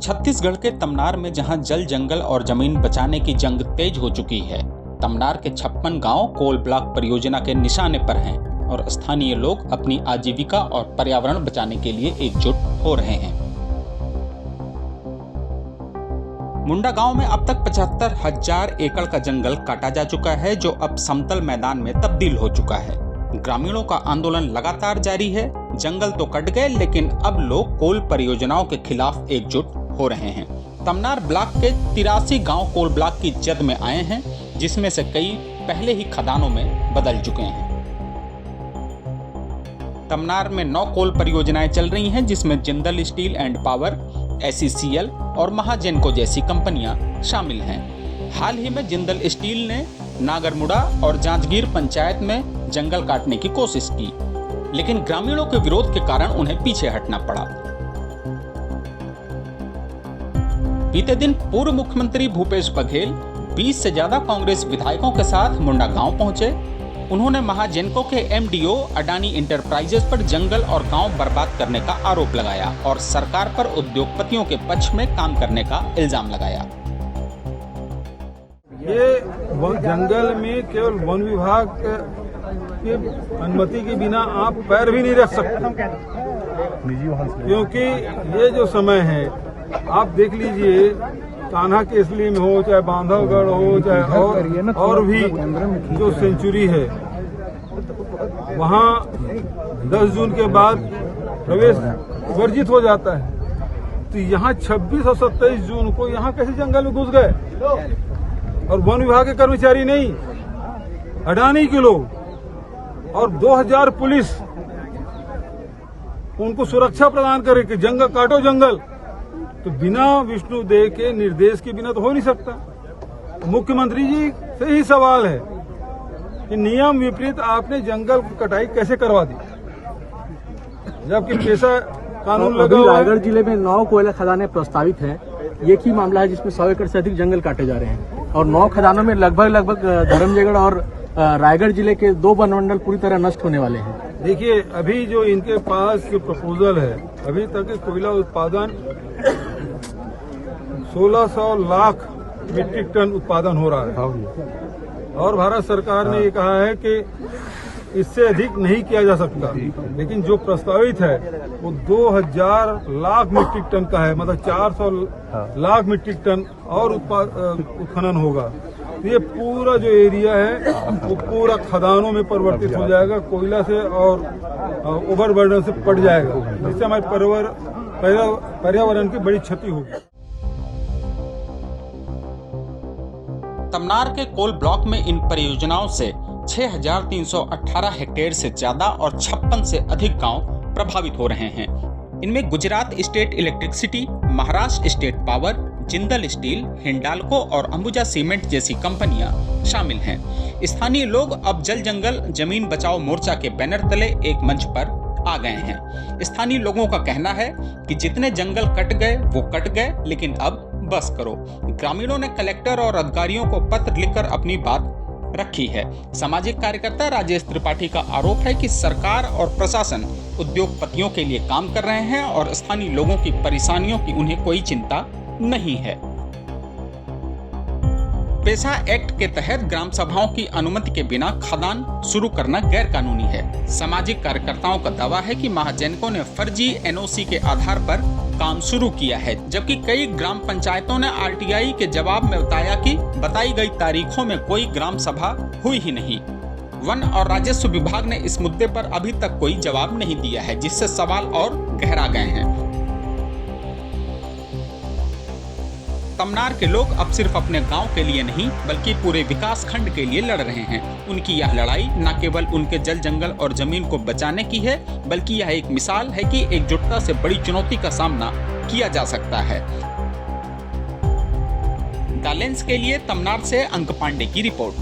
छत्तीसगढ़ के तमनार में जहां जल जंगल और जमीन बचाने की जंग तेज हो चुकी है, तमनार के 56 गांव कोल ब्लॉक परियोजना के निशाने पर हैं और स्थानीय लोग अपनी आजीविका और पर्यावरण बचाने के लिए एकजुट हो रहे हैं। मुंडा गांव में अब तक 75,000 एकड़ का जंगल काटा जा चुका है, जो अब समतल मैदान में तब्दील हो चुका है। ग्रामीणों का आंदोलन लगातार जारी है। जंगल तो कट गए, लेकिन अब लोग कोल परियोजनाओं के खिलाफ एकजुट हो रहे हैं। तमनार ब्लॉक के 83 गांव कोल ब्लॉक की जद में आए हैं, जिसमें से कई पहले ही खदानों में बदल चुके हैं। तमनार में 9 कोल परियोजनाएं चल रही हैं, जिसमें Jindal steel and power, SECL और महाजेनको जैसी कंपनियां शामिल हैं। हाल ही में जिंदल स्टील ने नागरमुड़ा और जांजगीर पंचायत में जंगल काटने की कोशिश की, लेकिन ग्रामीणों के विरोध के कारण उन्हें पीछे हटना पड़ा। बीते दिन पूर्व मुख्यमंत्री भूपेश बघेल 20 से ज्यादा कांग्रेस विधायकों के साथ मुंडा गांव पहुंचे। उन्होंने महाजेनको के MDO अडानी इंटरप्राइजेज पर जंगल और गांव बर्बाद करने का आरोप लगाया और सरकार पर उद्योगपतियों के पक्ष में काम करने का इल्जाम लगाया। ये जंगल में केवल वन विभाग की अनुमति के बिना आप पैर भी नहीं रख सकते, क्योंकि ये जो समय है आप देख लीजिए, कान्हा केसली में हो, चाहे बांधवगढ़ हो, चाहे और भी जो सेंचुरी है, वहाँ 10 जून के बाद प्रवेश वर्जित हो जाता है। तो यहाँ 26 और 27 जून को यहाँ कैसे जंगल में घुस गए? और वन विभाग के कर्मचारी नहीं, अडानी के लोग और 2000 पुलिस उनको सुरक्षा प्रदान करे कि जंगल काटो जंगल। तो बिना विष्णुदेव के निर्देश के बिना तो हो नहीं सकता। मुख्यमंत्री जी से ही सवाल है कि नियम विपरीत आपने जंगल की कटाई कैसे करवा दी, जबकि पेशा कानून लगा हुआ है। रायगढ़ जिले में 9 कोयला खदानें प्रस्तावित हैं। एक ही मामला है जिसमें 100 एकड़ से अधिक जंगल काटे जा रहे हैं और 9 खदानों में लगभग धर्मजयगढ़ और रायगढ़ जिले के 2 वनमंडल पूरी तरह नष्ट होने वाले हैं। देखिए, अभी जो इनके पास जो प्रपोजल है, अभी तक कोयला उत्पादन 1600 लाख मीट्रिक टन उत्पादन हो रहा है और भारत सरकार ने ये कहा है कि इससे अधिक नहीं किया जा सकता। लेकिन जो प्रस्तावित है वो 2000 लाख मीट्रिक टन का है, मतलब 400 लाख मीट्रिक टन और उत्खनन होगा। तो ये पूरा जो एरिया है वो पूरा खदानों में परिवर्तित हो जाएगा, कोयला से और ओवरबर्डन से पट जाएगा, जिससे हमारे पर्यावरण की बड़ी क्षति होगी। तमनार के कोल ब्लॉक में इन परियोजनाओं से 6,318 हेक्टेयर से ज्यादा और 56 से अधिक गांव प्रभावित हो रहे हैं। इनमें Gujarat state electricity, Maharashtra state power, Jindal steel, Hindalco और अंबुजा सीमेंट जैसी कंपनियां शामिल हैं। स्थानीय लोग अब जल जंगल जमीन बचाओ मोर्चा के बैनर तले एक मंच पर आ गए हैं। स्थानीय लोगों का कहना है कि जितने जंगल कट गए वो कट गए, लेकिन अब बस करो। ग्रामीणों ने कलेक्टर और अधिकारियों को पत्र लिखकर अपनी बात रखी है। सामाजिक कार्यकर्ता राजेश त्रिपाठी का आरोप है कि सरकार और प्रशासन उद्योगपतियों के लिए काम कर रहे हैं और स्थानीय लोगों की परेशानियों की उन्हें कोई चिंता नहीं है। पेशा एक्ट के तहत ग्राम सभाओं की अनुमति के बिना खदान शुरू करना गैर कानूनी है। सामाजिक कार्यकर्ताओं का दावा है कि महाजेनको ने फर्जी NOC के आधार पर काम शुरू किया है, जबकि कई ग्राम पंचायतों ने RTI के जवाब में बताया कि बताई गई तारीखों में कोई ग्राम सभा हुई ही नहीं। वन और राजस्व विभाग ने इस मुद्दे पर अभी तक कोई जवाब नहीं दिया है, जिससे सवाल और गहरा गए हैं। तमनार के लोग अब सिर्फ अपने गांव के लिए नहीं, बल्कि पूरे विकास खंड के लिए लड़ रहे हैं। उनकी यह लड़ाई न केवल उनके जल जंगल और जमीन को बचाने की है, बल्कि यह एक मिसाल है कि एकजुटता से बड़ी चुनौती का सामना किया जा सकता है। द लेंस के लिए तमनार से अंक पांडे की रिपोर्ट।